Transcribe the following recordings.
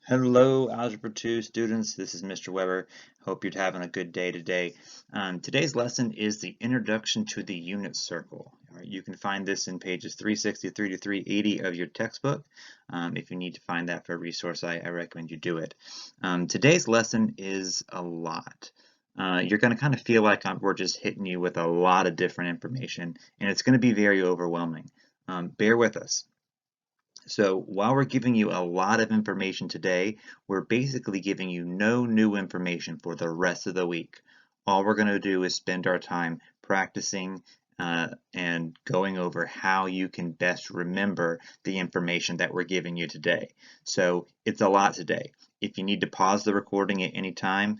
Hello, Algebra 2 students. This is Mr. Weber. Hope you're having a good day today. Today's lesson is the introduction to the unit circle. All right, you can find this in pages 363 to 380 of your textbook. If you need to find that for a resource, I recommend you do it. Today's lesson is a lot. You're going to kind of feel like we're just hitting you with a lot of different information, and it's going to be very overwhelming. Bear with us. So while we're giving you a lot of information today, we're basically giving you no new information for the rest of the week. All we're going to do is spend our time practicing and going over how you can best remember the information that we're giving you today. So it's a lot today. If you need to pause the recording at any time,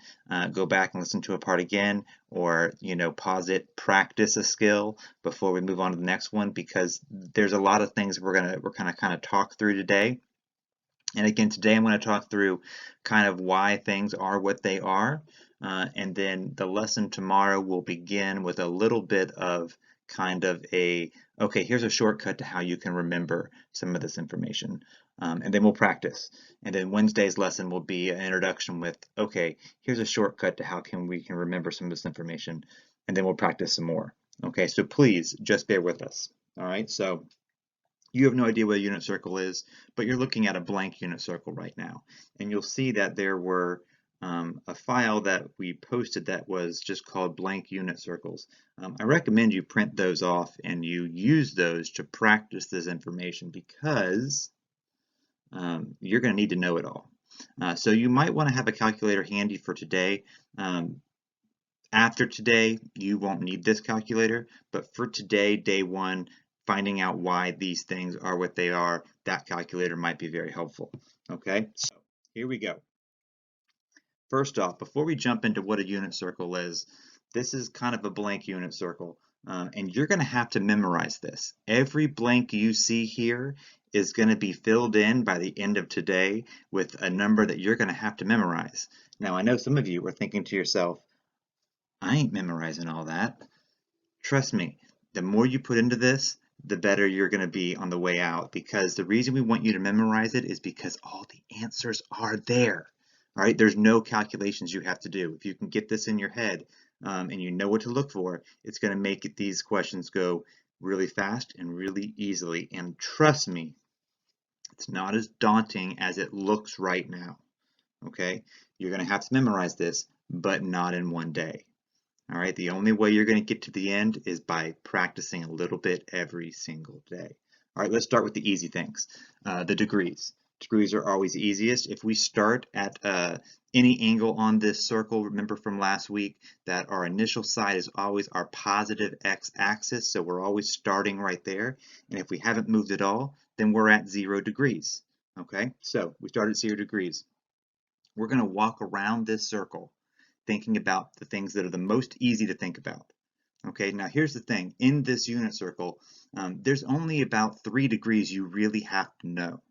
go back and listen to a part again, or pause it, practice a skill before we move on to the next one, because there's a lot of things we're gonna kind of talk through today. And again, today I'm going to talk through kind of why things are what they are, and then the lesson tomorrow will begin with a little bit of kind of okay, here's a shortcut to how you can remember some of this information. And then we'll practice. And then Wednesday's lesson will be an introduction with, okay, here's a shortcut to how we can remember some of this information, and then we'll practice some more. Okay, so please just bear with us. All right, so you have no idea what a unit circle is, but you're looking at a blank unit circle right now. And you'll see that there were a file that we posted that was just called blank unit circles. I recommend you print those off and you use those to practice this information, because you're going to need to know it all. So you might want to have a calculator handy for today. After today, you won't need this calculator, but for today, day one, finding out why these things are what they are, that calculator might be very helpful. Okay, so here we go. First off, before we jump into what a unit circle is, this is kind of a blank unit circle, and you're going to have to memorize this. Every blank you see here is going to be filled in by the end of today with a number that you're going to have to memorize. Now, I know some of you are thinking to yourself, I ain't memorizing all that. Trust me, the more you put into this, the better you're going to be on the way out, because the reason we want you to memorize it is because all the answers are there. All right, there's no calculations you have to do. If you can get this in your head and you know what to look for, it's going to make these questions go really fast and really easily. And trust me, it's not as daunting as it looks right now. Okay, you're going to have to memorize this, but not in one day. All right, the only way you're going to get to the end is by practicing a little bit every single day. All right, let's start with the easy things. The degrees. Degrees are always easiest. If we start at any angle on this circle, remember from last week that our initial side is always our positive x-axis, so we're always starting right there. And if we haven't moved at all, then we're at 0 degrees. Okay, so we start at 0 degrees. We're going to walk around this circle thinking about the things that are the most easy to think about. Okay, now here's the thing. In this unit circle, there's only about 3 degrees you really have to know,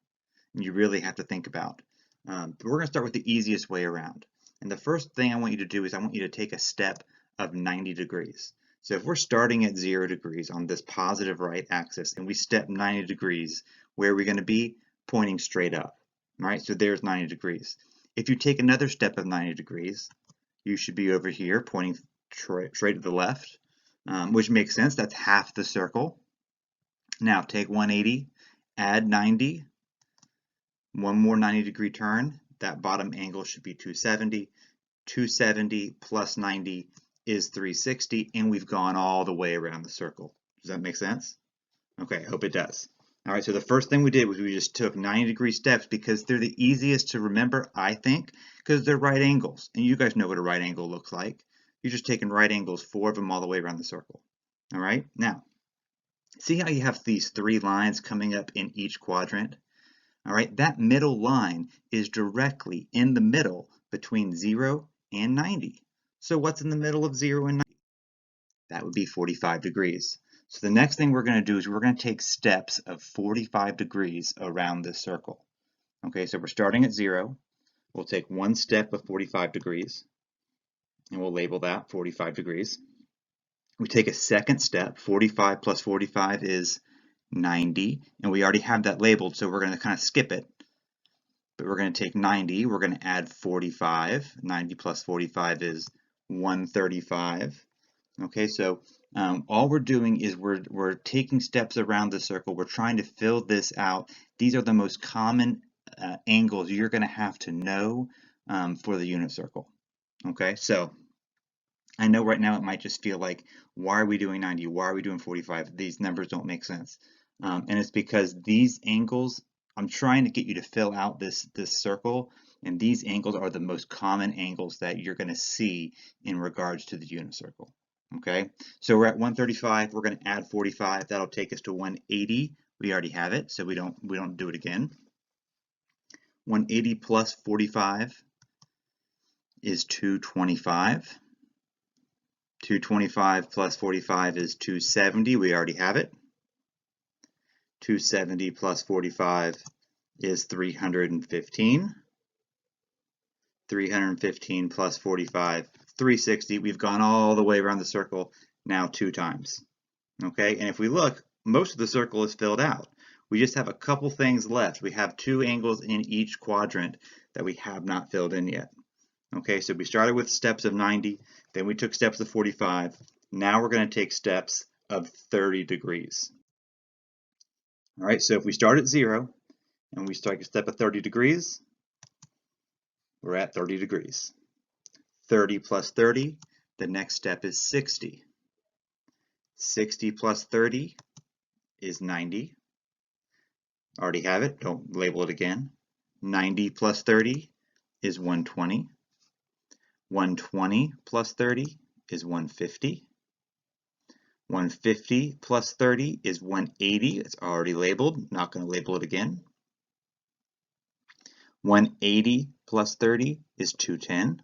and you really have to think about. But we're going to start with the easiest way around. And the first thing I want you to do is I want you to take a step of 90 degrees. So if we're starting at 0 degrees on this positive right axis and we step 90 degrees, where are we going to be? Pointing straight up. All right, so there's 90 degrees. If you take another step of 90 degrees, you should be over here pointing straight to the left, which makes sense. That's half the circle. Now take 180, add 90, one more 90-degree turn. That bottom angle should be 270. 270 plus 90 is 360, and we've gone all the way around the circle. Does that make sense? Okay, I hope it does. All right, so the first thing we did was we just took 90-degree steps because they're the easiest to remember, I think, because they're right angles. And you guys know what a right angle looks like. You're just taking right angles, 4 of them all the way around the circle. All right, now, see how you have these 3 lines coming up in each quadrant? All right, that middle line is directly in the middle between 0 and 90. So what's in the middle of 0 and 90? That would be 45 degrees. So the next thing we're going to do is we're going to take steps of 45 degrees around this circle. Okay, so we're starting at 0. We'll take one step of 45 degrees, and we'll label that 45 degrees. We take a second step. 45 plus 45 is 90, and we already have that labeled, so we're going to kind of skip it. but we're going to take 90, we're going to add 45. 90 plus 45 is 135. Okay, so all we're doing is we're taking steps around the circle. We're trying to fill this out. These are the most common angles you're going to have to know for the unit circle. Okay, so I know right now it might just feel like, why are we doing 90? Why are we doing 45? These numbers don't make sense. And it's because these angles, I'm trying to get you to fill out this circle, and these angles are the most common angles that you're going to see in regards to the unit circle. Okay, so we're at 135. We're going to add 45. That'll take us to 180. We already have it, so we don't do it again. 180 plus 45 is 225. 225 plus 45 is 270. We already have it. 270 plus 45 is 315. 315 plus 45, 360. We've gone all the way around the circle now 2 times. Okay, and if we look, most of the circle is filled out. We just have a couple things left. We have 2 angles in each quadrant that we have not filled in yet. Okay, so we started with steps of 90, then we took steps of 45. Now we're going to take steps of 30 degrees. All right, so if we start at 0 and we start a step of 30 degrees, we're at 30 degrees. 30 plus 30, the next step is 60. 60 plus 30 is 90. Already have it, don't label it again. 90 plus 30 is 120. 120 plus 30 is 150. 150 plus 30 is 180. It's already labeled, not going to label it again. 180 plus 30 is 210.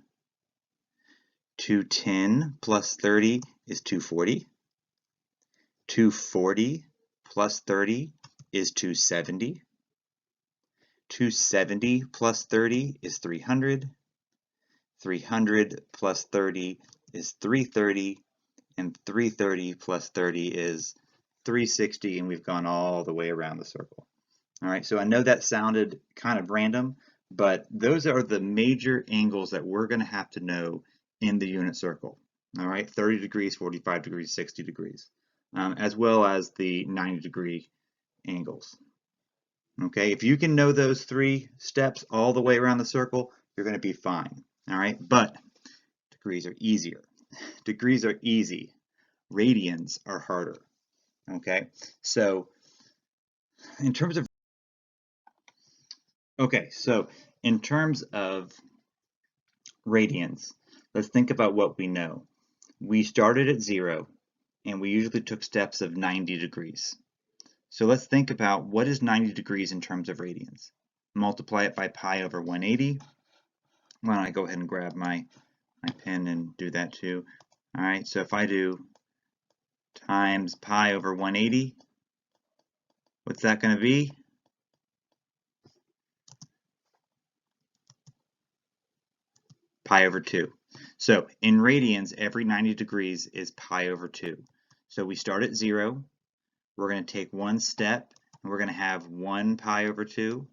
210 plus 30 is 240. 240 plus 30 is 270. 270 plus 30 is 300. 300 plus 30 is 330. And 330 plus 30 is 360, and we've gone all the way around the circle. All right, so I know that sounded kind of random, but those are the major angles that we're going to have to know in the unit circle. All right, 30 degrees, 45 degrees, 60 degrees, as well as the 90-degree angles. Okay, if you can know those 3 steps all the way around the circle, you're going to be fine. All right, but degrees are easier. Degrees are easy. Radians are harder. Okay, so in terms of radians, let's think about what we know. We started at 0, and we usually took steps of 90 degrees. So let's think about, what is 90 degrees in terms of radians? Multiply it by pi over 180. Why don't I go ahead and grab my pen and do that too. All right, so if I do times pi over 180, what's that going to be? Pi over 2. So in radians, every 90 degrees is pi over 2. So we start at 0. We're going to take 1 step, and we're going to have 1 pi over 2,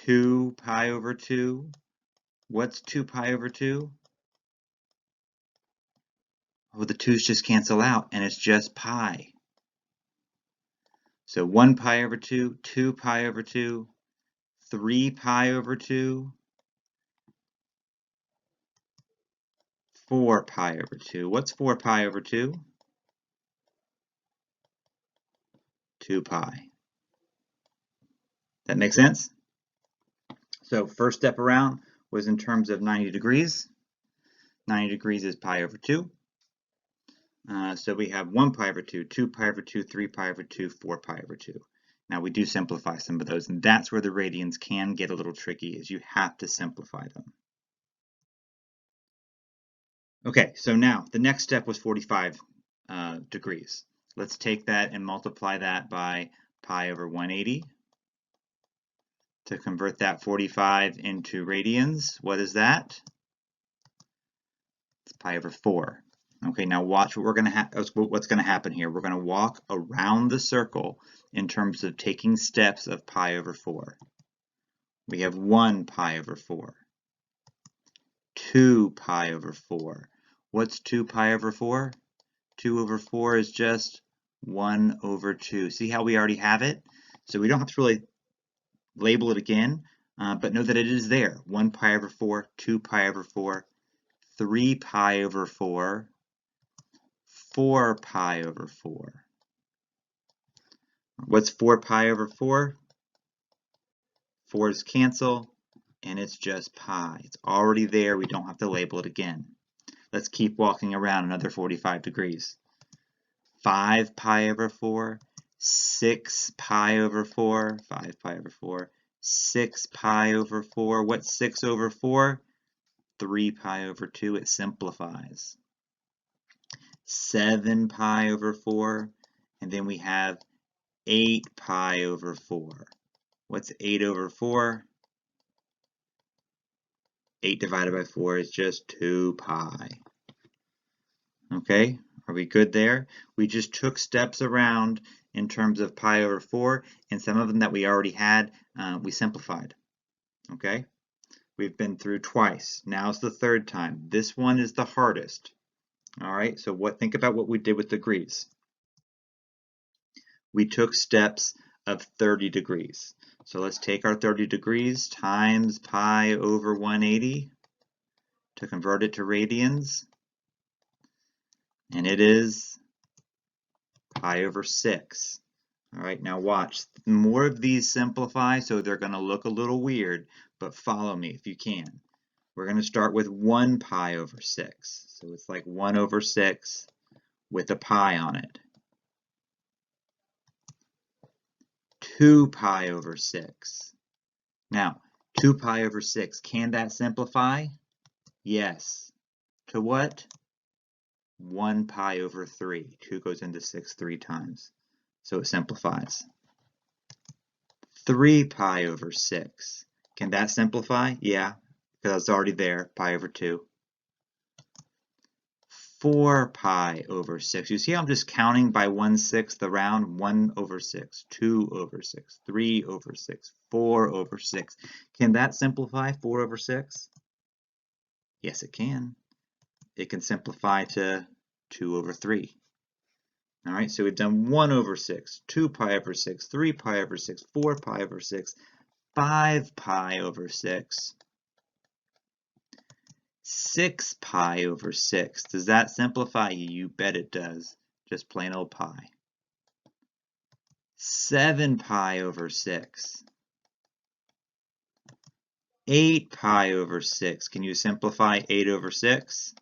2 pi over 2. What's 2 pi over 2? Oh, the 2's just cancel out, and it's just pi. So 1 pi over 2, 2 pi over 2, 3 pi over 2, 4 pi over 2. What's 4 pi over 2? 2 pi. That makes sense? So first step around was in terms of 90 degrees. 90 degrees is pi over 2. So we have 1 pi over 2, 2 pi over 2, 3 pi over 2, 4 pi over 2. Now we do simplify some of those, and that's where the radians can get a little tricky, is you have to simplify them. Okay, so now the next step was 45 degrees. Let's take that and multiply that by pi over 180. To convert that 45 into radians, what is that? It's pi over 4. Okay, now watch what we're going to what's going to happen here. We're going to walk around the circle in terms of taking steps of pi over 4. We have 1 pi over 4, 2 pi over 4. What's 2 pi over 4? 2 over 4 is just 1 over 2. See how we already have it? So we don't have to really label it again, but know that it is there. 1 pi over 4, 2 pi over 4, 3 pi over 4, 4 pi over 4. What's 4 pi over 4? 4's cancel, and it's just pi. It's already there. We don't have to label it again. Let's keep walking around another 45 degrees. 5 pi over 4, 6 pi over 4, 5 pi over 4, 6 pi over 4. What's 6 over 4? 3 pi over 2. It simplifies. 7 pi over 4, and then we have 8 pi over 4. What's 8 over 4? 8 divided by 4 is just 2 pi. Okay, are we good there? We just took steps around in terms of pi over 4, and some of them that we already had, we simplified. Okay, we've been through twice. Now's the third time. This one is the hardest. All right, so think about what we did with degrees. We took steps of 30 degrees. So let's take our 30 degrees times pi over 180 to convert it to radians. And it is pi over 6. All right, now watch. More of these simplify, so they're going to look a little weird, but follow me if you can. We're going to start with 1 pi over 6. So it's like 1 over 6 with a pi on it. 2 pi over 6. Now, 2 pi over 6, can that simplify? Yes. To what? 1 pi over 3. 2 goes into 6 3 times, so it simplifies. 3 pi over 6. Can that simplify? Yeah, because it's already there, pi over 2. 4 pi over 6. You see how I'm just counting by 1/6 around? 1 over 6, 2 over 6, 3 over 6, 4 over 6. Can that simplify 4 over 6? Yes, it can. It can simplify to 2 over 3. All right, so we've done 1 over 6, 2 pi over 6, 3 pi over 6, 4 pi over 6, 5 pi over 6, 6 pi over 6. Does that simplify? You bet it does. Just plain old pi. 7 pi over 6. 8 pi over 6. Can you simplify 8 over 6?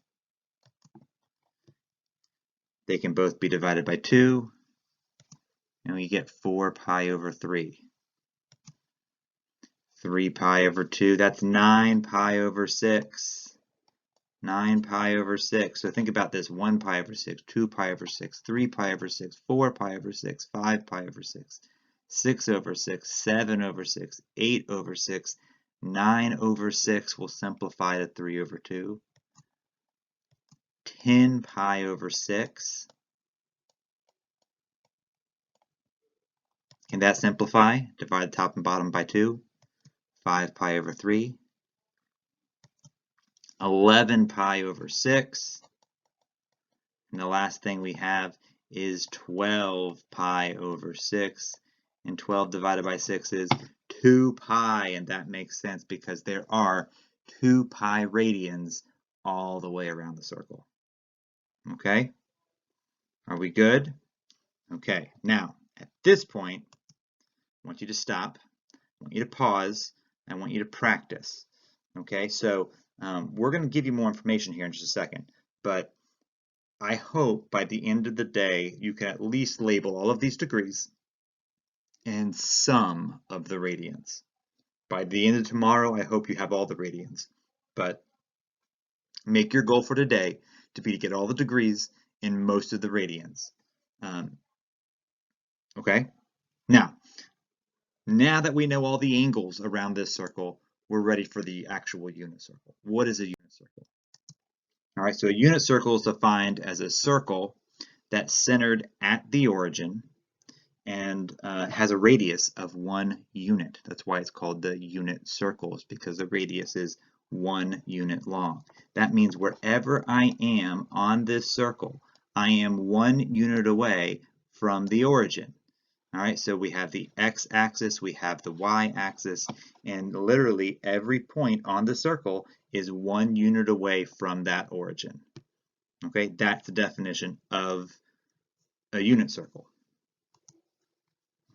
They can both be divided by 2. And we get 4 pi over 3. 3 pi over 2. That's 9 pi over 6. 9 pi over 6. So think about this. 1 pi over 6, 2 pi over 6, 3 pi over 6, 4 pi over 6, 5 pi over 6, 6 over 6, 7 over 6, 8 over 6, 9 over 6 will simplify to 3 over 2. 10 pi over 6. Can that simplify? Divide the top and bottom by 2. 5 pi over 3. 11 pi over 6. And the last thing we have is 12 pi over 6. And 12 divided by 6 is 2 pi. And that makes sense because there are 2 pi radians all the way around the circle. Okay? Are we good? Okay. Now, at this point, I want you to stop. I want you to pause. I want you to practice. Okay? So we're going to give you more information here in just a second. But I hope by the end of the day, you can at least label all of these degrees and some of the radians. By the end of tomorrow, I hope you have all the radians. But make your goal for today to be to get all the degrees and most of the radians. Okay? Now that we know all the angles around this circle, we're ready for the actual unit circle. What is a unit circle? All right, so a unit circle is defined as a circle that's centered at the origin and has a radius of 1 unit. That's why it's called the unit circles, because the radius is 1 unit long. That means wherever I am on this circle, I am 1 unit away from the origin. All right, so we have the x-axis, we have the y-axis, and literally every point on the circle is 1 unit away from that origin. Okay, that's the definition of a unit circle.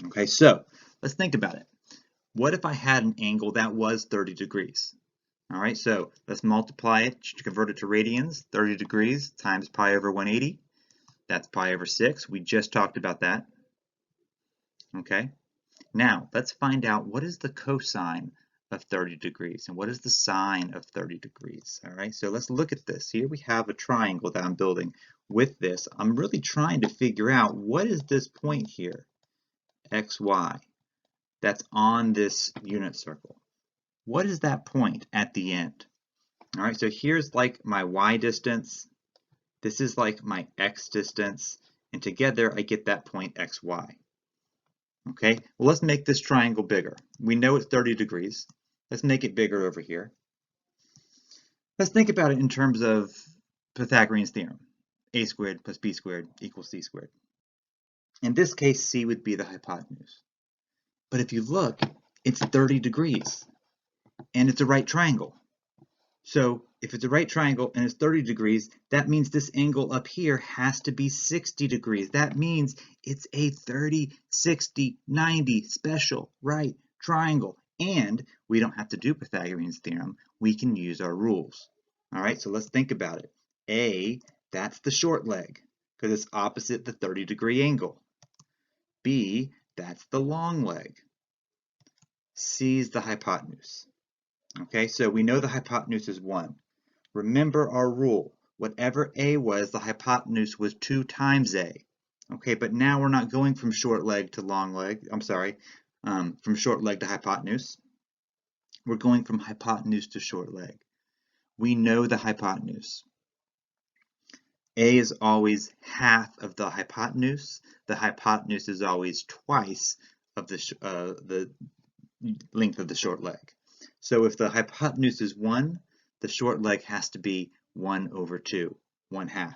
Okay, so let's think about it. What if I had an angle that was 30 degrees? All right, so let's multiply it, convert it to radians. 30 degrees times pi over 180. That's pi over 6. We just talked about that. Okay, now let's find out what is the cosine of 30 degrees and what is the sine of 30 degrees. All right, so let's look at this. Here we have a triangle that I'm building. With this, I'm really trying to figure out what is this point here, xy, that's on this unit circle. What is that point at the end? All right, so here's like my y distance. This is like my x distance. And together I get that point xy. Okay, well, let's make this triangle bigger. We know it's 30 degrees. Let's make it bigger over here. Let's think about it in terms of Pythagorean's theorem. A squared plus b squared equals c squared. In this case, c would be the hypotenuse. But if you look, it's 30 degrees. And it's a right triangle. So if it's a right triangle and it's 30 degrees, that means this angle up here has to be 60 degrees. That means it's a 30, 60, 90 special right triangle. And we don't have to do Pythagorean's theorem. We can use our rules. All right, so let's think about it. A, that's the short leg because it's opposite the 30-degree angle. B, that's the long leg. C is the hypotenuse. Okay, so we know the hypotenuse is 1. Remember our rule. Whatever A was, the hypotenuse was 2 times A. Okay, but now we're not going from short leg to long leg. I'm sorry, from short leg to hypotenuse. We're going from hypotenuse to short leg. We know the hypotenuse. A is always half of the hypotenuse. The hypotenuse is always twice of the length of the short leg. So if the hypotenuse is 1, the short leg has to be 1 over 2, 1/2.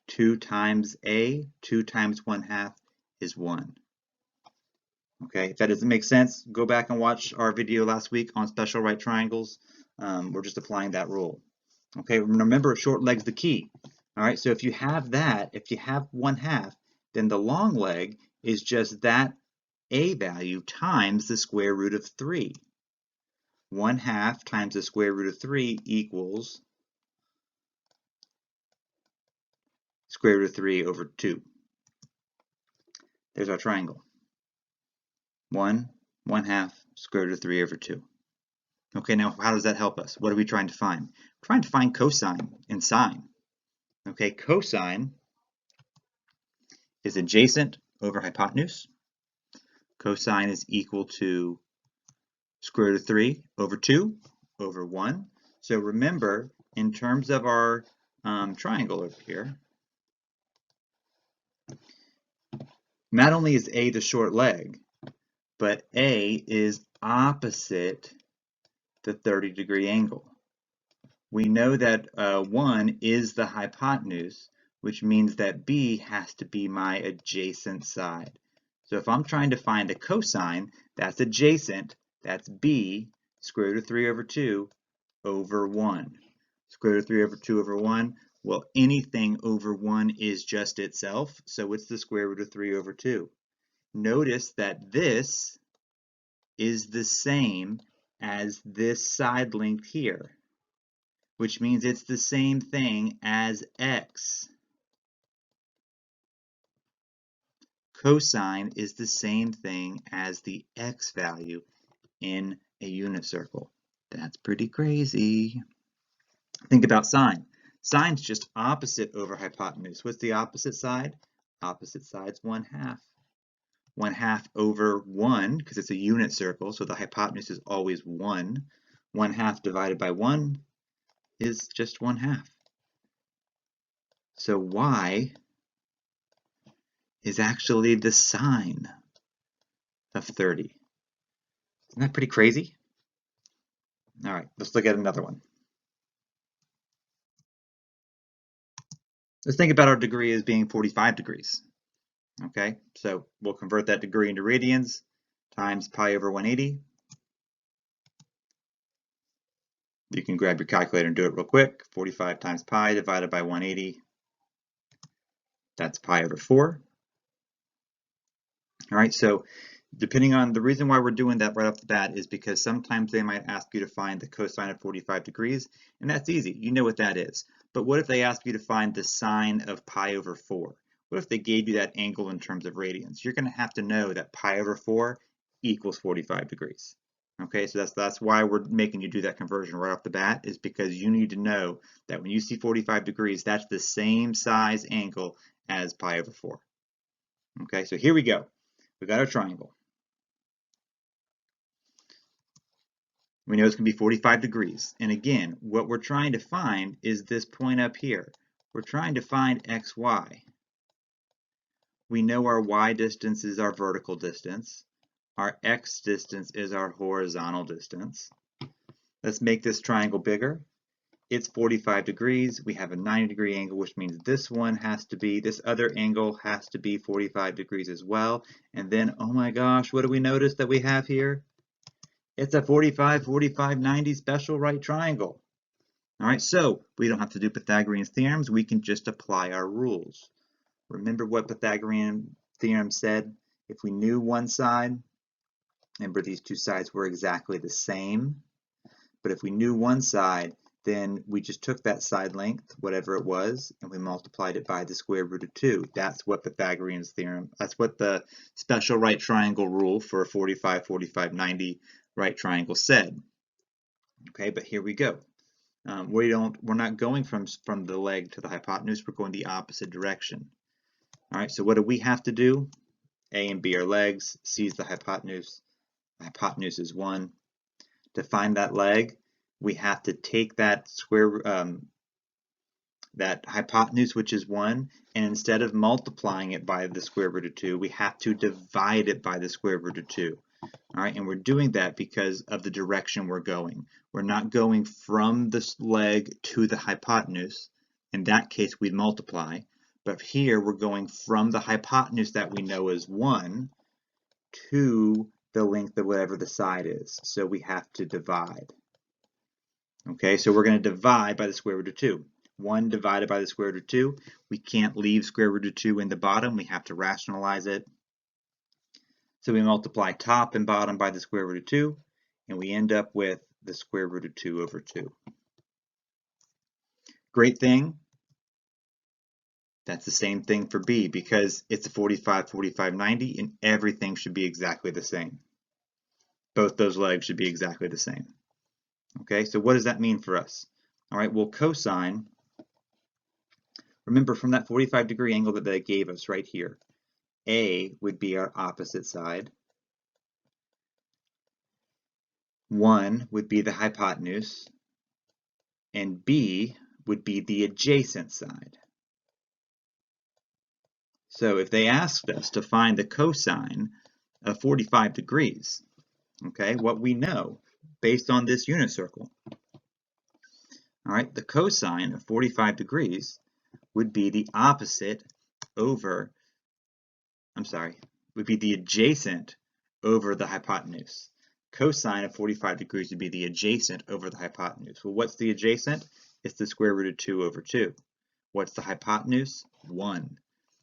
2 times A, 2 times 1/2 is 1. Okay, if that doesn't make sense, go back and watch our video last week on special right triangles. We're just applying that rule. Okay, remember short leg's the key. All right, so if you have that, if you have 1/2, then the long leg is just that A value times the square root of 3. 1/2 times the square root of 3 equals square root of 3 over 2. There's our triangle. 1/2 square root of 3 over 2. Okay, now how does that help us? What are we trying to find? We're trying to find cosine and sine. Okay, cosine is adjacent over hypotenuse. Cosine is equal to square root of 3 over 2 over 1. So remember, in terms of our triangle over here, not only is A the short leg, but A is opposite the 30-degree angle. We know that 1 is the hypotenuse, which means that B has to be my adjacent side. So if I'm trying to find a cosine, that's adjacent, that's B, square root of 3 over 2 over 1. Square root of 3 over 2 over 1, well, anything over 1 is just itself, so it's the square root of 3 over 2. Notice that this is the same as this side length here, which means it's the same thing as x. Cosine is the same thing as the x value in a unit circle. That's pretty crazy. Think about sine. Sine's just opposite over hypotenuse. What's the opposite side? Opposite side's 1/2. 1/2 over 1, because it's a unit circle, so the hypotenuse is always 1. 1/2 divided by 1 is just 1/2. So y is actually the sine of 30. Isn't that pretty crazy? All right, let's look at another one. Let's think about our degree as being 45 degrees. Okay, so we'll convert that degree into radians times pi over 180. You can grab your calculator and do it real quick. 45 times pi divided by 180. That's pi over 4. All right, so depending on the reason why we're doing that right off the bat is because sometimes they might ask you to find the cosine of 45 degrees, and that's easy. You know what that is. But what if they ask you to find the sine of pi over 4? What if they gave you that angle in terms of radians? You're going to have to know that pi over 4 equals 45 degrees. Okay, so that's why we're making you do that conversion right off the bat, is because you need to know that when you see 45 degrees, that's the same size angle as pi over 4. Okay, so here we go. We got our triangle. We know it's going to be 45 degrees. And again, what we're trying to find is this point up here. We're trying to find xy. We know our y distance is our vertical distance. Our x distance is our horizontal distance. Let's make this triangle bigger. It's 45 degrees. We have a 90-degree angle, which means this other angle has to be 45 degrees as well. And then, oh my gosh, what do we notice that we have here? It's a 45, 45, 90 special right triangle. All right, so we don't have to do Pythagorean theorems. We can just apply our rules. Remember what Pythagorean theorem said? If we knew one side, remember these two sides were exactly the same. But if we knew one side, then we just took that side length, whatever it was, and we multiplied it by the square root of 2. That's what Pythagorean's theorem, that's what the special right triangle rule for a 45, 45, 90 right triangle said. Okay, but here we go. We're not going from the leg to the hypotenuse, we're going the opposite direction. All right, so what do we have to do? A and B are legs, C is the hypotenuse. The hypotenuse is 1. To find that leg, we have to take that that hypotenuse, which is 1, and instead of multiplying it by the square root of 2, we have to divide it by the square root of 2. All right, and we're doing that because of the direction we're going. We're not going from this leg to the hypotenuse. In that case, we'd multiply. But here, we're going from the hypotenuse that we know is 1 to the length of whatever the side is. So we have to divide. Okay, so we're going to divide by the square root of 2. 1 divided by the square root of 2. We can't leave square root of 2 in the bottom. We have to rationalize it. So we multiply top and bottom by the square root of 2, and we end up with the square root of 2 over 2. Great thing, that's the same thing for B, because it's a 45, 45, 90, and everything should be exactly the same. Both those legs should be exactly the same. Okay, so what does that mean for us? All right, well, cosine, remember from that 45-degree angle that they gave us right here, A would be our opposite side. 1 would be the hypotenuse, and B would be the adjacent side. So if they asked us to find the cosine of 45 degrees, okay, what we know based on this unit circle, all right, the cosine of 45 degrees would be the opposite over, would be the adjacent over the hypotenuse. Cosine of 45 degrees would be the adjacent over the hypotenuse. Well, what's the adjacent? It's the square root of 2 over 2. What's the hypotenuse? 1.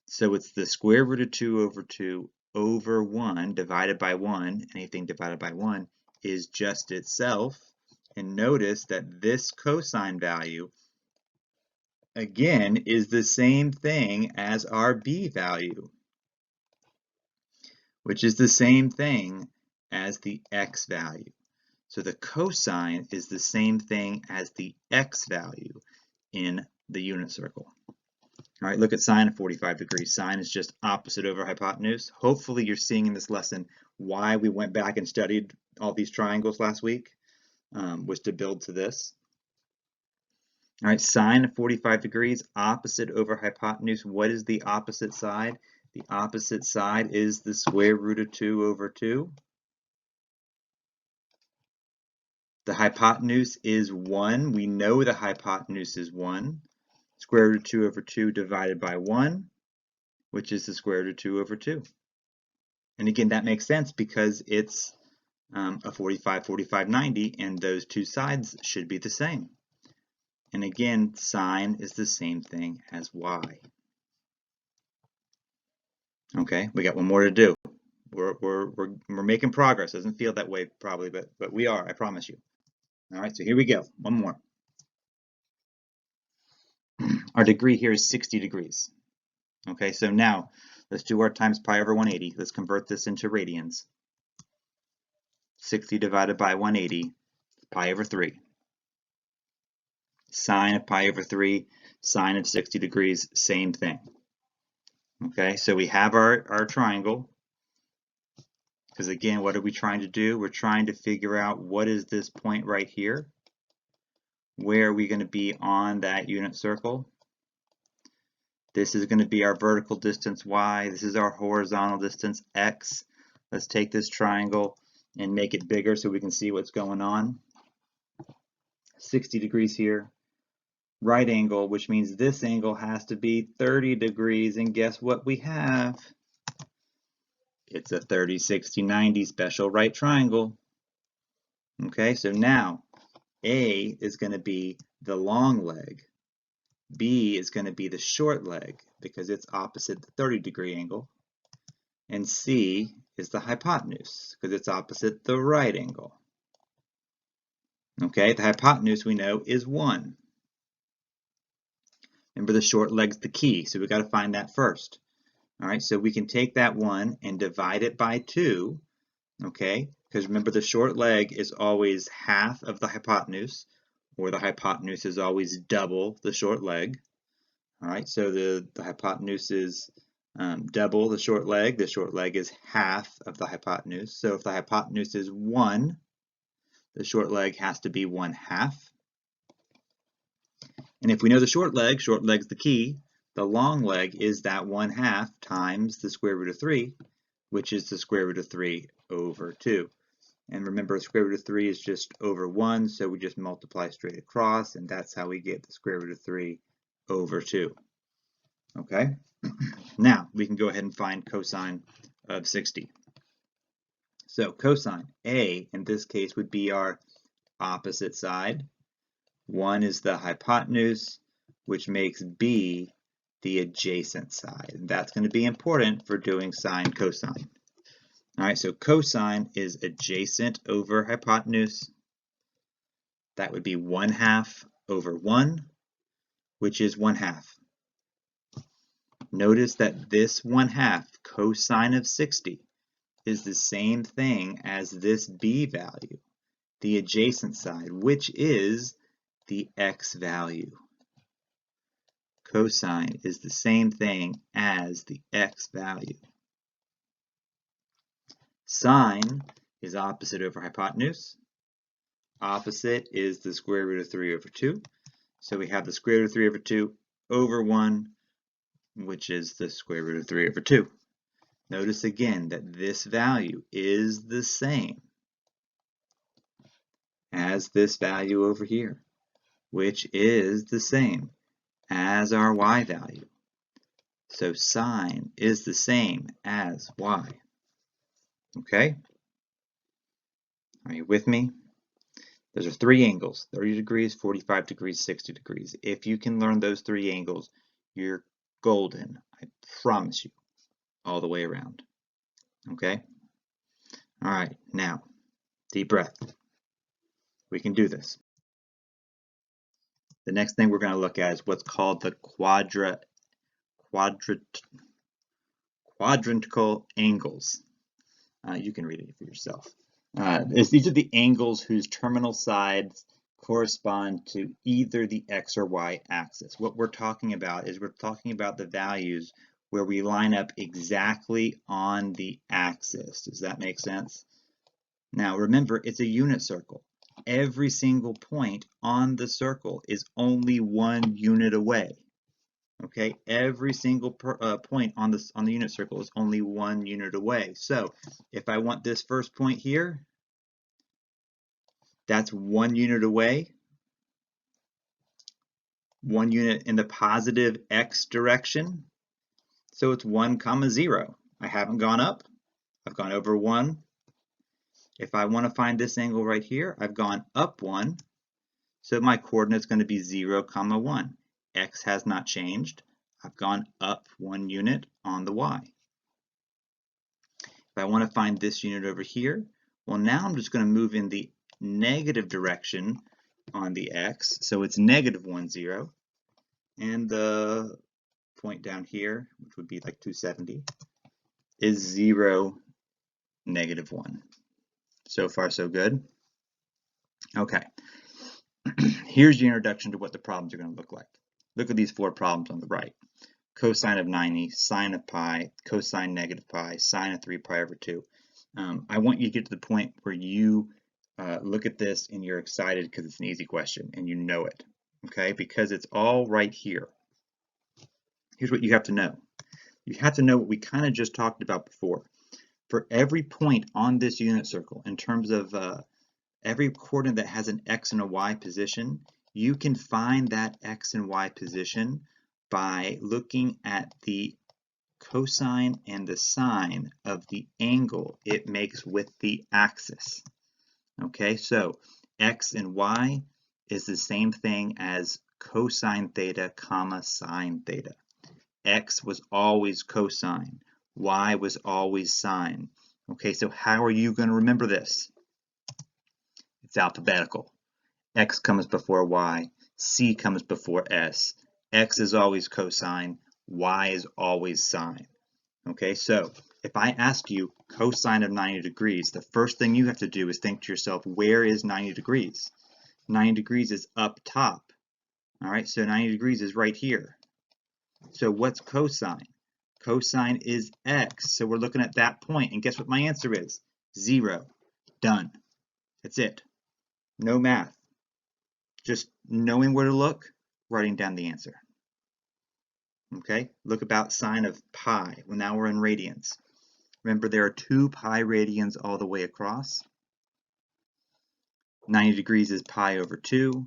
So it's the square root of 2 over 2 over 1 divided by 1. Anything divided by 1 is just itself. And notice that this cosine value, again, is the same thing as our B value, which is the same thing as the x value. So the cosine is the same thing as the x value in the unit circle. All right, look at sine of 45 degrees. Sine is just opposite over hypotenuse. Hopefully you're seeing in this lesson why we went back and studied all these triangles last week, was to build to this. All right, sine of 45 degrees, opposite over hypotenuse. What is the opposite side? The opposite side is the square root of 2 over 2. The hypotenuse is 1. We know the hypotenuse is 1. Square root of 2 over 2 divided by 1, which is the square root of 2 over 2. And again, that makes sense because it's a 45, 45, 90, and those two sides should be the same. And again, sine is the same thing as y. Okay, we got one more to do. We're making progress. Doesn't feel that way probably, but we are, I promise you. All right, so here we go. One more. Our degree here is 60 degrees. Okay, so now let's do our times pi over 180. Let's convert this into radians. 60 divided by 180, pi over 3. Sine of pi over 3, sine of 60 degrees, same thing. Okay, so we have our triangle. Because again, what are we trying to do? We're trying to figure out what is this point right here? Where are we going to be on that unit circle? This is going to be our vertical distance y. This is our horizontal distance x. Let's take this triangle and make it bigger so we can see what's going on. 60 degrees here. Right angle, which means this angle has to be 30 degrees. And guess what we have? It's a 30, 60, 90 special right triangle. Okay, so now A is going to be the long leg. B is going to be the short leg because it's opposite the 30-degree angle. And C is the hypotenuse because it's opposite the right angle. Okay, the hypotenuse we know is 1. Remember, the short leg's the key, so we've got to find that first. All right, so we can take that 1 and divide it by 2, okay? Because remember, the short leg is always half of the hypotenuse, or the hypotenuse is always double the short leg. All right, so the hypotenuse is double the short leg. The short leg is half of the hypotenuse. So if the hypotenuse is 1, the short leg has to be 1/2. And if we know the short leg's the key, the long leg is that 1/2 times the square root of 3, which is the square root of 3 over 2. And remember, square root of 3 is just over 1, so we just multiply straight across, and that's how we get the square root of 3 over 2. Okay? Now, we can go ahead and find cosine of 60. So cosine, A, in this case, would be our opposite side. 1 is the hypotenuse, which makes B the adjacent side. And that's going to be important for doing sine cosine. All right, so cosine is adjacent over hypotenuse. That would be 1/2 over 1, which is 1/2. Notice that this 1/2 cosine of 60 is the same thing as this B value, the adjacent side, which is the x value. Cosine is the same thing as the x value. Sine is opposite over hypotenuse. Opposite is the square root of 3 over 2. So we have the square root of 3 over 2 over 1, which is the square root of 3 over 2. Notice again that this value is the same as this value over here, which is the same as our y value. So sine is the same as y. Okay? Are you with me? Those are three angles, 30 degrees, 45 degrees, 60 degrees. If you can learn those three angles, you're golden. I promise you, all the way around. Okay? All right, now, deep breath. We can do this. The next thing we're going to look at is what's called the quadrantical angles. You can read it for yourself. These are the angles whose terminal sides correspond to either the x or y axis. What we're talking about is we're talking about the values where we line up exactly on the axis. Does that make sense? Now remember, it's a unit circle. every single point on the circle is only 1 unit away. Okay, every single point on the unit circle is only 1 unit away. So if I want this first point here, that's 1 unit away. 1 unit in the positive x direction. So it's 1, 0. I haven't gone up. I've gone over 1. If I want to find this angle right here, I've gone up 1. So my coordinate is going to be 0, 1. X has not changed. I've gone up 1 unit on the y. If I want to find this unit over here, well, now I'm just going to move in the negative direction on the x. So it's -1, 0. And the point down here, which would be like 270, is 0, -1. So far, so good. Okay. Here's the introduction to what the problems are going to look like. Look at these 4 problems on the right. Cosine of 90, sine of pi, cosine negative pi, sine of 3 pi over 2. I want you to get to the point where you look at this and you're excited because it's an easy question and you know it, okay? Because it's all right here. Here's what you have to know. You have to know what we kind of just talked about before. For every point on this unit circle, in terms of every coordinate that has an x and a y position, you can find that x and y position by looking at the cosine and the sine of the angle it makes with the axis. Okay, so x and y is the same thing as cosine theta, sine theta. X was always cosine, y was always sine. Okay, so how are you going to remember this? It's alphabetical. X comes before y, c comes before s. X is always cosine, y is always sine. Okay, so if I ask you cosine of 90 degrees, the first thing you have to do is think to yourself, where is 90 degrees? 90 degrees is up top. All right, so 90 degrees is right here. So what's cosine? Cosine is x. So we're looking at that point, and guess what my answer is? 0. Done. That's it. No math. Just knowing where to look, writing down the answer. Okay, look about sine of pi. Well, now we're in radians. Remember, there are 2 pi radians all the way across. 90 degrees is pi over 2.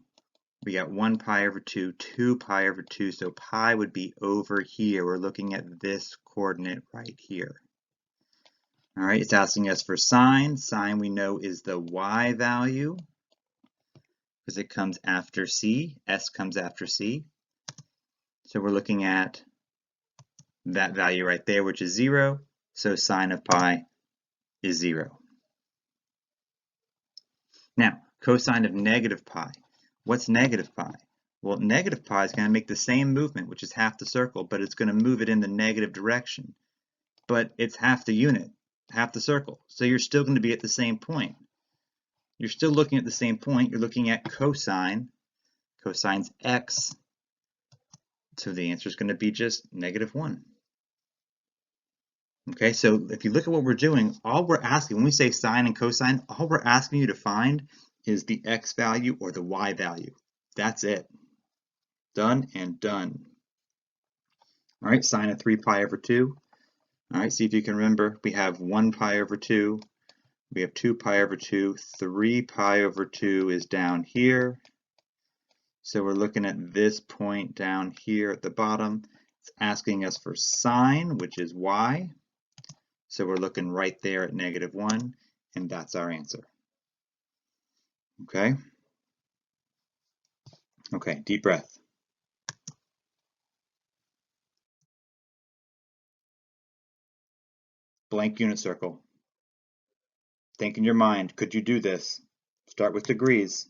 We got 1 pi over 2, 2 pi over 2, so pi would be over here. We're looking at this coordinate right here. All right, it's asking us for sine. Sine we know is the y value because it comes after c. S comes after c. So we're looking at that value right there, which is 0. So sine of pi is 0. Now, cosine of negative pi. What's negative pi? Well, negative pi is going to make the same movement, which is half the circle, but it's going to move it in the negative direction. But it's half the unit, half the circle. So you're still going to be at the same point. You're still looking at the same point. You're looking at cosine. Cosine's x. So the answer is going to be just -1. Okay, so if you look at what we're doing, all we're asking, when we say sine and cosine, all we're asking you to find is the x value or the y value. That's it. Done and done. All right, sine of 3 pi over 2. All right, see if you can remember. We have 1 pi over 2. We have 2 pi over 2. 3 pi over 2 is down here. So we're looking at this point down here at the bottom. It's asking us for sine, which is y. So we're looking right there at -1, and that's our answer. Okay? Okay, deep breath. Blank unit circle. Think in your mind, could you do this? Start with degrees.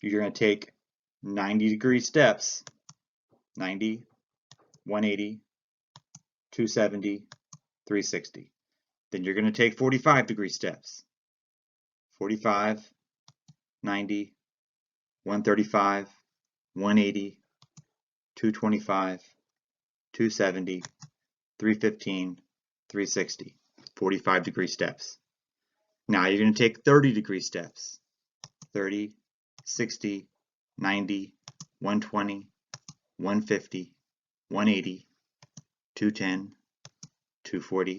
You're going to take 90-degree steps. 90, 180, 270, 360. Then you're going to take 45-degree steps. 45, 90, 135, 180, 225, 270, 315, 360. 45-degree steps. Now you're going to take 30-degree steps. 30, 60, 90, 120, 150, 180, 210, 240,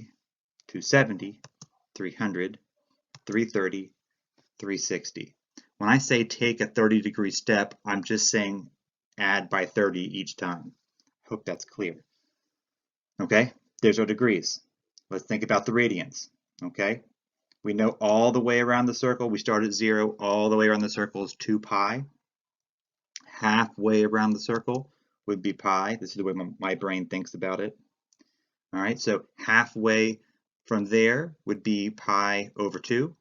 270, 300, 330, 360. When I say take a 30-degree step, I'm just saying add by 30 each time. Hope that's clear. Okay, there's our degrees. Let's think about the radians. Okay, we know all the way around the circle, we start at 0, all the way around the circle is 2 pi. Halfway around the circle would be pi. This is the way my brain thinks about it. All right, so halfway from there would be pi over 2.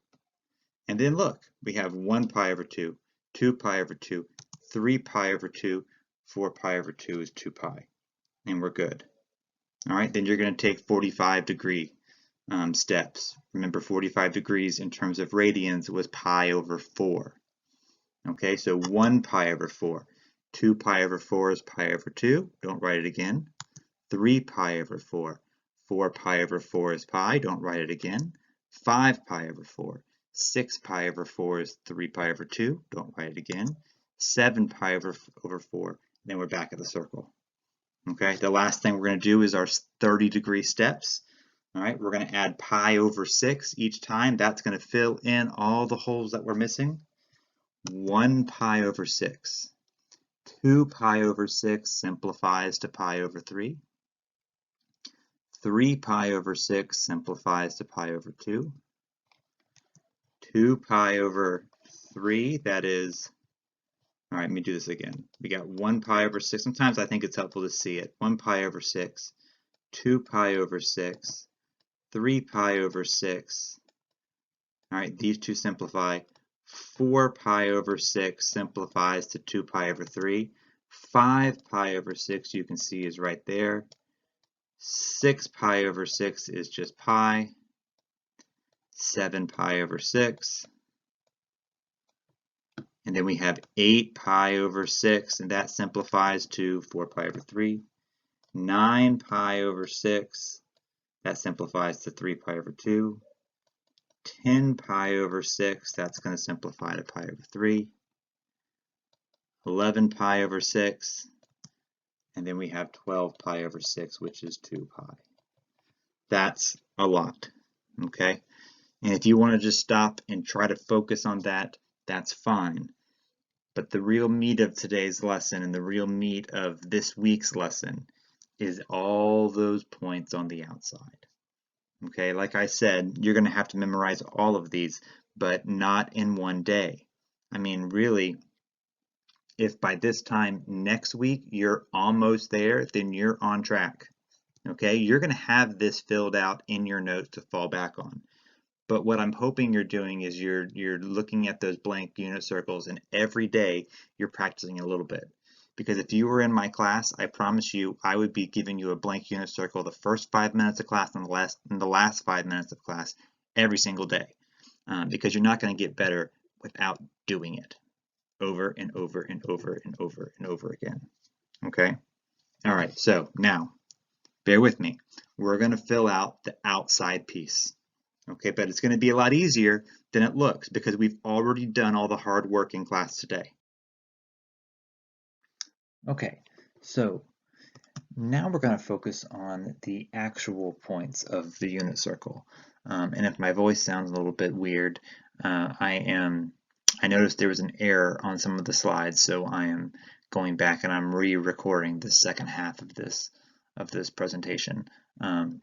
And then look, we have 1 pi over 2, 2 pi over 2, 3 pi over 2, 4 pi over 2 is 2 pi. And we're good. All right, then you're going to take 45-degree steps. Remember, 45 degrees in terms of radians was pi over 4. Okay, so 1 pi over 4. 2 pi over 4 is pi over 2. Don't write it again. 3 pi over 4. 4 pi over 4 is pi. Don't write it again. 5 pi over 4. 6 pi over 4 is 3 pi over 2. Don't write it again. 7 pi over 4. Then we're back at the circle. Okay, the last thing we're going to do is our 30-degree steps. All right, we're going to add pi over 6 each time. That's going to fill in all the holes that we're missing. 1 pi over 6. 2 pi over 6 simplifies to pi over 3. 3 pi over 6 simplifies to pi over 2. 2 pi over 3, that is, all right, let me do this again. We got 1 pi over 6. Sometimes I think it's helpful to see it. 1 pi over 6, 2 pi over 6, 3 pi over 6. All right, these two simplify. 4 pi over 6 simplifies to 2 pi over 3. 5 pi over 6, you can see, is right there. 6 pi over 6 is just pi. 7 pi over 6. And then we have 8 pi over 6, and that simplifies to 4 pi over 3. 9 pi over 6, that simplifies to 3 pi over 2. 10 pi over 6, that's going to simplify to pi over 3. 11 pi over 6, and then we have 12 pi over 6, which is 2 pi. That's a lot, okay? And if you want to just stop and try to focus on that, that's fine. But the real meat of today's lesson and the real meat of this week's lesson is all those points on the outside. Okay, like I said, you're going to have to memorize all of these, but not in one day. I mean, really, if by this time next week you're almost there, then you're on track. Okay, you're going to have this filled out in your notes to fall back on. But what I'm hoping you're doing is you're looking at those blank unit circles, and every day you're practicing a little bit. Because if you were in my class, I promise you I would be giving you a blank unit circle the first 5 minutes of class and the last 5 minutes of class every single day. Because you're not going to get better without doing it over and over and over and over and over again. Okay? All right, so now, bear with me. We're going to fill out the outside piece. Okay, but it's going to be a lot easier than it looks because we've already done all the hard work in class today. Okay, so now we're going to focus on the actual points of the unit circle. And if my voice sounds a little bit weird, I noticed there was an error on some of the slides, so I am going back and I'm re-recording the second half of this presentation.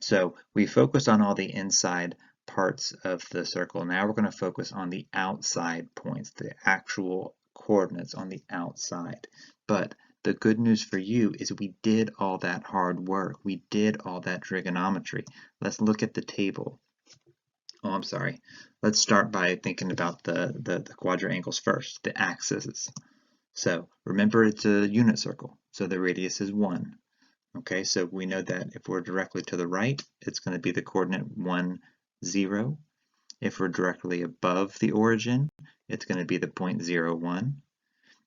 So we focused on all the inside parts of the circle. Now we're going to focus on the outside points, the actual coordinates on the outside. But the good news for you is we did all that hard work. We did all that trigonometry. Let's look at the table. Oh, I'm sorry. Let's start by thinking about the quadrangles first, the axes. So remember, it's a unit circle, so the radius is 1. Okay, so we know that if we're directly to the right, it's going to be the coordinate 1, 0. If we're directly above the origin, it's going to be the point 0, 1.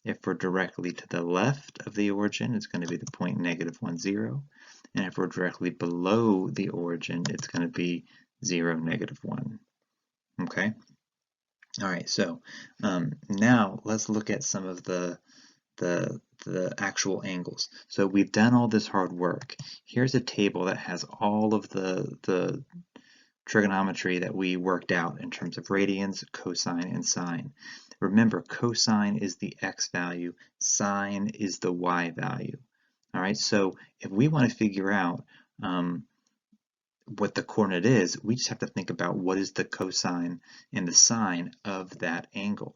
If we're directly to the left of the origin, it's going to be the point -1, 0. And if we're directly below the origin, it's going to be 0, -1. Okay? All right, so now let's look at some of the actual angles. So we've done all this hard work. Here's a table that has all of the trigonometry that we worked out in terms of radians, cosine, and sine. Remember, cosine is the x value, sine is the y value. All right, so if we want to figure out what the coordinate is, we just have to think about what is the cosine and the sine of that angle.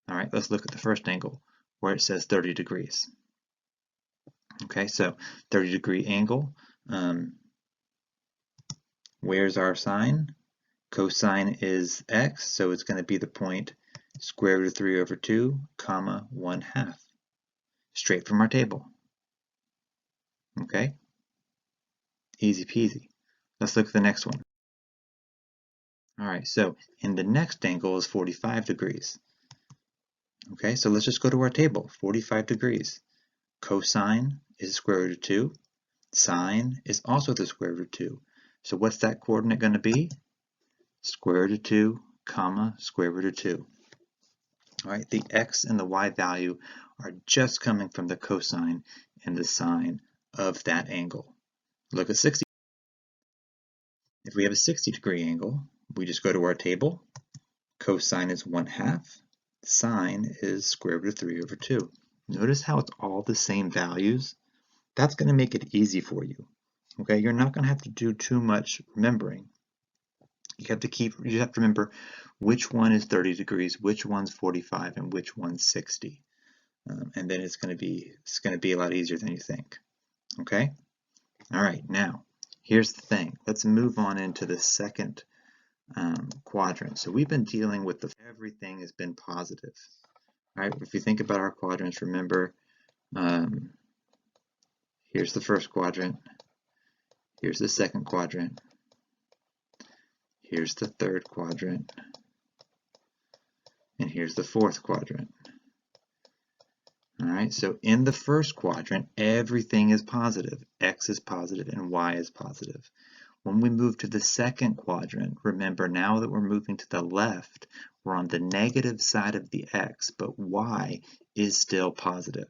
All right, let's look at the first angle where it says 30 degrees. Okay, so 30-degree angle. Where's our sine? Cosine is x, so it's going to be the point square root of 3 over 2, comma 1/2. Straight from our table. Okay? Easy peasy. Let's look at the next one. Alright, so in the next angle is 45 degrees. Okay, so let's just go to our table. 45 degrees. Cosine is the square root of 2. Sine is also the square root of 2. So what's that coordinate going to be? Square root of 2, comma, square root of 2. All right, the x and the y value are just coming from the cosine and the sine of that angle. Look at 60. If we have a 60-degree angle, we just go to our table. Cosine is 1/2. Sine is square root of 3 over 2. Notice how it's all the same values? That's going to make it easy for you. Okay, you're not going to have to do too much remembering. You have to remember which one is 30 degrees, which one's 45, and which one's 60. And then it's going to be a lot easier than you think. Okay? All right, now here's the thing. Let's move on into the second quadrant. So we've been dealing with everything has been positive. All right, if you think about our quadrants, remember here's the first quadrant, here's the second quadrant, here's the third quadrant, and here's the fourth quadrant. All right, so in the first quadrant, everything is positive. X is positive and Y is positive. When we move to the second quadrant, remember now that we're moving to the left, we're on the negative side of the X, but Y is still positive.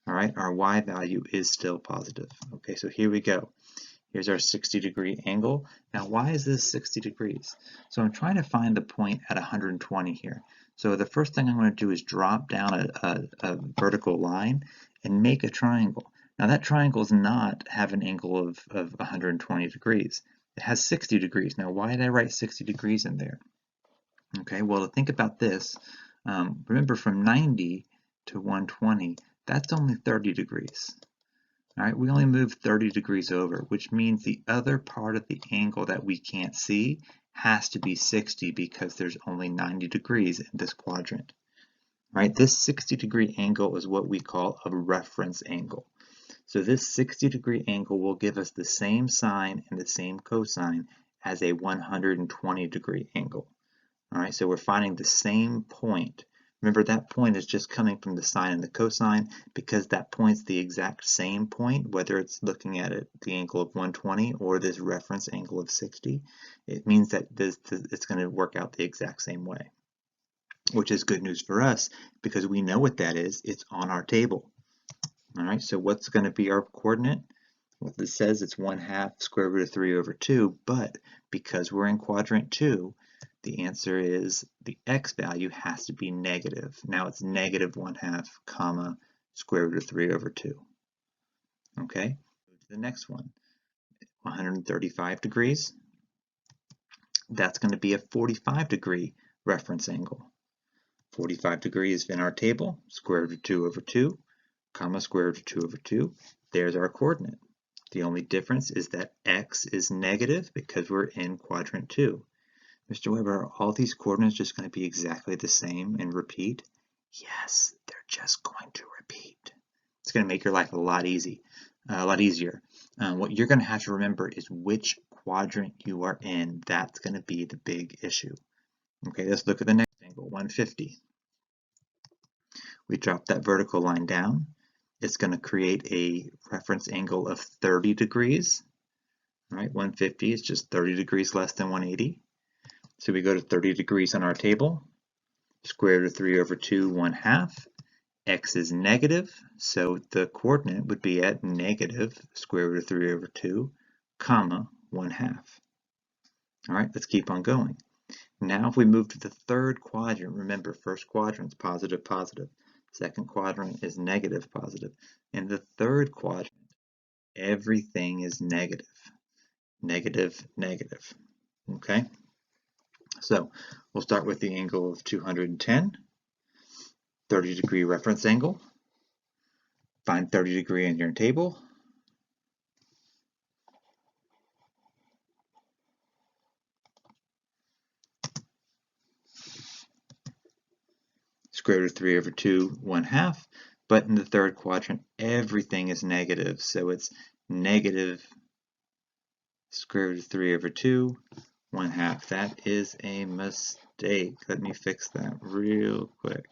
All right, our Y value is still positive. Okay, so here we go. Here's our 60-degree angle. Now, why is this 60 degrees? So I'm trying to find the point at 120 here. So the first thing I'm going to do is drop down a vertical line and make a triangle. Now that triangle does not have an angle of 120 degrees. It has 60 degrees. Now why did I write 60 degrees in there? Okay, well to think about this, remember from 90 to 120, that's only 30 degrees. All right, we only move 30 degrees over, which means the other part of the angle that we can't see has to be 60 because there's only 90 degrees in this quadrant. All right, this 60-degree angle is what we call a reference angle. So this 60-degree angle will give us the same sine and the same cosine as a 120-degree angle. All right, so we're finding the same point. Remember, that point is just coming from the sine and the cosine because that point's the exact same point, whether it's looking at it the angle of 120 or this reference angle of 60. It means that it's going to work out the exact same way, which is good news for us because we know what that is. It's on our table. All right, so what's going to be our coordinate? Well, this says it's 1/2 square root of 3 over 2, but because we're in quadrant 2, the answer is the x value has to be negative. Now it's negative 1/2, comma, square root of 3 over 2. Okay, move to the next one. 135 degrees. That's going to be a 45-degree reference angle. 45 degrees in our table, square root of 2 over 2, comma, square root of 2 over 2. There's our coordinate. The only difference is that x is negative because we're in quadrant 2. Mr. Weber, are all these coordinates just going to be exactly the same and repeat? Yes, they're just going to repeat. It's going to make your life a lot easier. What you're going to have to remember is which quadrant you are in. That's going to be the big issue. Okay, let's look at the next angle, 150. We drop that vertical line down. It's going to create a reference angle of 30 degrees. All right, 150 is just 30 degrees less than 180. So we go to 30 degrees on our table. Square root of 3 over 2, 1/2. X is negative, so the coordinate would be at negative square root of 3 over 2, comma, 1/2. All right, let's keep on going. Now if we move to the third quadrant, remember first quadrant is positive, positive. Second quadrant is negative, positive. In the third quadrant, everything is negative. Negative, negative. Okay? So we'll start with the angle of 210, 30-degree reference angle. Find 30 degree in your table. Square root of 3 over 2, 1/2. But in the third quadrant, everything is negative. So it's negative square root of 3 over 2, 1/2. That is a mistake. Let me fix that real quick.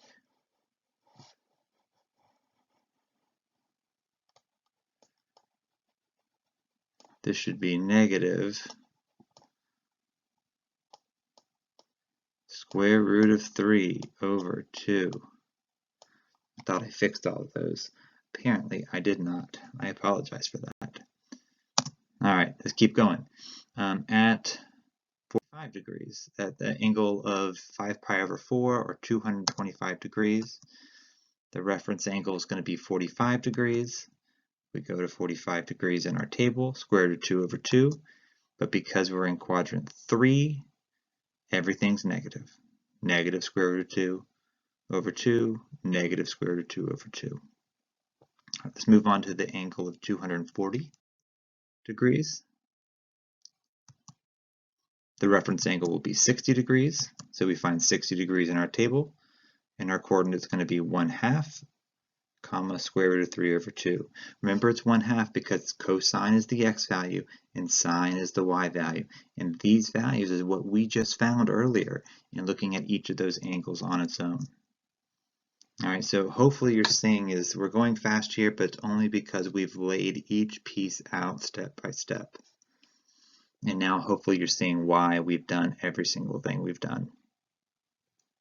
This should be negative square root of 3 over 2. I thought I fixed all of those. Apparently, I did not. I apologize for that. All right, let's keep going. At 45 degrees, at the angle of 5 pi over 4, or 225 degrees, the reference angle is going to be 45 degrees. We go to 45 degrees in our table, square root of 2 over 2. But because we're in quadrant 3, everything's negative. Negative square root of 2 over 2, negative square root of 2 over 2. Right, let's move on to the angle of 240 degrees. The reference angle will be 60 degrees. So we find 60 degrees in our table, and our coordinate is going to be 1/2, comma, square root of 3 over 2. Remember, it's 1/2 because cosine is the x value and sine is the y value. And these values is what we just found earlier in looking at each of those angles on its own. All right, so hopefully you're seeing is we're going fast here, but it's only because we've laid each piece out step by step. And now hopefully you're seeing why we've done every single thing we've done.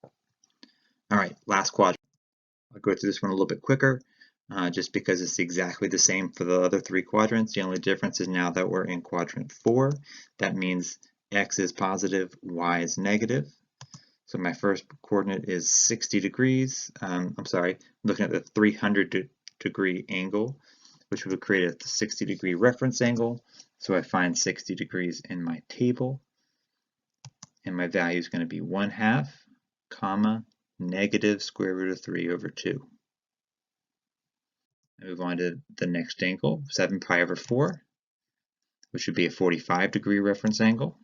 All right, last quadrant. I'll go through this one a little bit quicker, just because it's exactly the same for the other 3 quadrants. The only difference is now that we're in quadrant 4. That means x is positive, y is negative. So my first coordinate is 60 degrees. Looking at the 300-degree angle, which would create a 60-degree reference angle. So I find 60 degrees in my table, and my value is going to be 1/2, comma, negative square root of 3 over 2. I move on to the next angle, 7 pi over 4, which would be a 45-degree reference angle.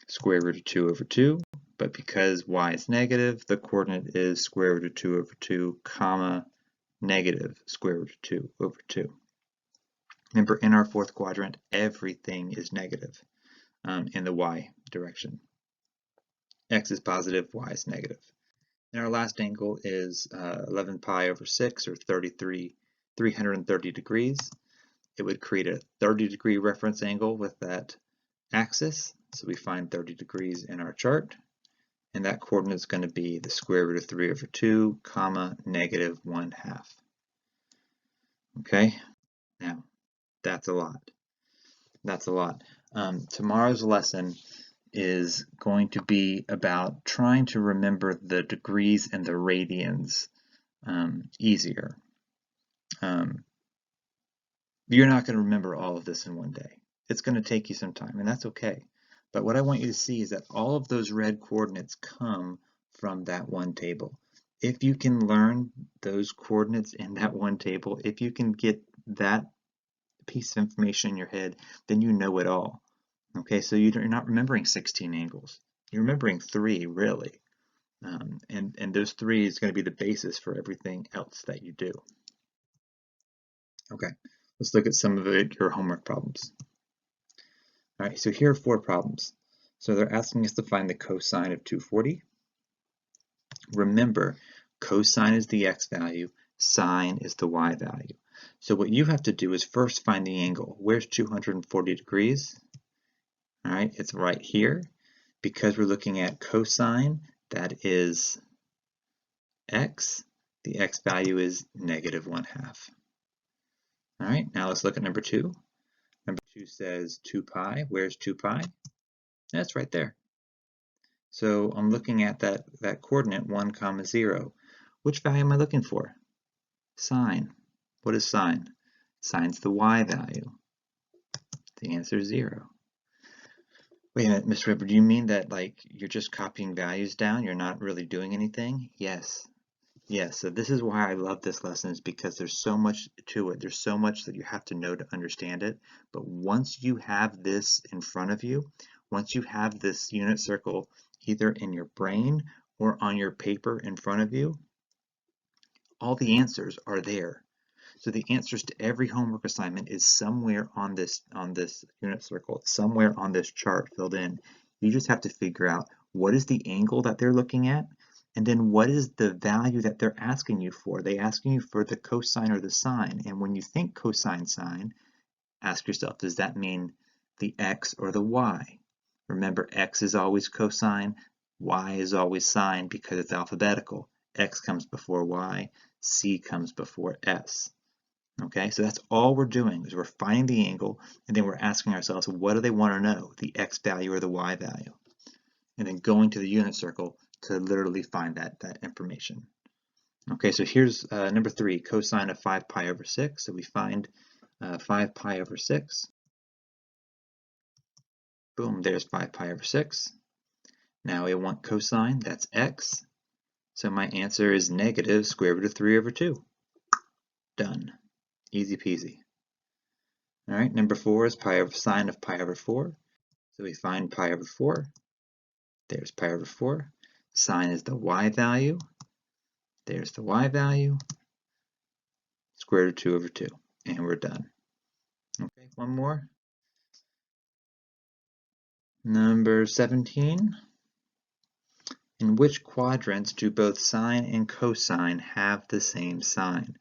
Square root of 2 over 2, but because y is negative, the coordinate is square root of 2 over 2, comma, negative square root of 2 over 2. Remember, in our fourth quadrant, everything is negative in the y direction. X is positive, y is negative. And our last angle is 11 pi over 6, or 330 degrees. It would create a 30-degree reference angle with that axis. So we find 30 degrees in our chart. And that coordinate is going to be the square root of 3 over 2, comma, negative 1/2. Okay, now that's a lot. That's a lot. Tomorrow's lesson is going to be about trying to remember the degrees and the radians easier. You're not going to remember all of this in one day. It's going to take you some time, and that's okay. But what I want you to see is that all of those red coordinates come from that one table. If you can learn those coordinates in that one table, if you can get that piece of information in your head, then you know it all. Okay, so you're not remembering 16 angles. You're remembering 3, really. And those 3 is going to be the basis for everything else that you do. Okay, let's look at some of your homework problems. All right, so here are 4 problems. So they're asking us to find the cosine of 240. Remember, cosine is the x value, sine is the y value. So what you have to do is first find the angle. Where's 240 degrees? All right, it's right here. Because we're looking at cosine, That is x. The x value is -1/2. All right, now let's look at number 2. Number 2 says 2 pi. Where's 2 pi? That's right there. So I'm looking at that coordinate 1, 0. Which value am I looking for? Sine. What is sine? Sine's the y value. The answer is 0. Wait a minute, Mr. Weber, do you mean that like you're just copying values down? You're not really doing anything? Yes. Yes, so this is why I love this lesson, is because there's so much to it. There's so much that you have to know to understand it. But once you have this in front of you, once you have this unit circle either in your brain or on your paper in front of you, all the answers are there. So the answers to every homework assignment is somewhere on this unit circle. It's somewhere on this chart filled in. You just have to figure out what is the angle that they're looking at, and then what is the value that they're asking you for. They're asking you for the cosine or the sine. And when you think cosine sine, ask yourself, does that mean the x or the y? Remember, x is always cosine, y is always sine because it's alphabetical. X comes before y, c comes before s. Okay, so that's all we're doing, is we're finding the angle, and then we're asking ourselves, what do they want to know, the x value or the y value? And then going to the unit circle to literally find that information. Okay, so here's number 3, cosine of 5 pi over 6. So we find 5 pi over 6. Boom, there's 5 pi over 6. Now we want cosine, that's x. So my answer is negative square root of 3 over 2. Done. Easy peasy. All right, number 4 is sine of pi over 4. So we find pi over 4. There's pi over 4. Sine is the y value. There's the y value. Square root of 2 over 2. And we're done. Okay, one more. Number 17. In which quadrants do both sine and cosine have the same sign?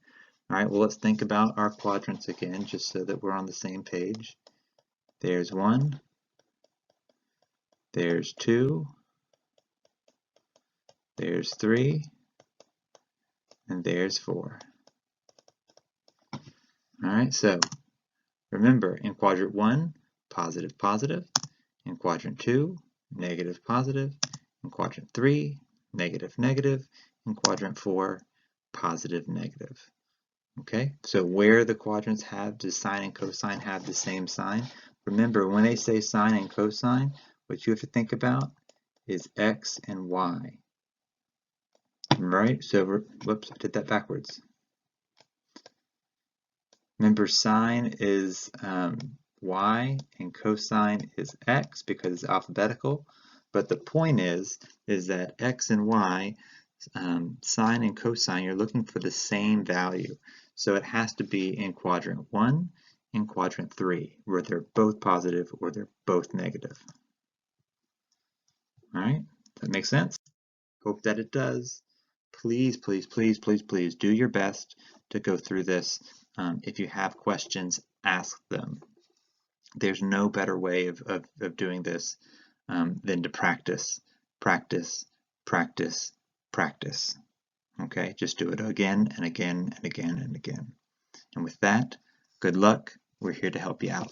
All right, well, let's think about our quadrants again, just so that we're on the same page. There's 1. There's 2. There's 3. And there's 4. All right, so remember, in quadrant 1, positive, positive. In quadrant 2, negative, positive. In quadrant 3, negative, negative. In quadrant 4, positive, negative. Okay, so where the quadrants does sine and cosine have the same sign? Remember, when they say sine and cosine, what you have to think about is x and y. Right? So, whoops, I did that backwards. Remember, sine is y and cosine is x because it's alphabetical. But the point is that x and y, sine and cosine, you're looking for the same value. So it has to be in quadrant 1 and quadrant 3, where they're both positive or they're both negative. All right, that makes sense? Hope that it does. Please, please, please, please, please do your best to go through this. If you have questions, ask them. There's no better way of doing this than to practice, practice, practice, practice. Okay, just do it again and again and again and again. And with that, good luck. We're here to help you out.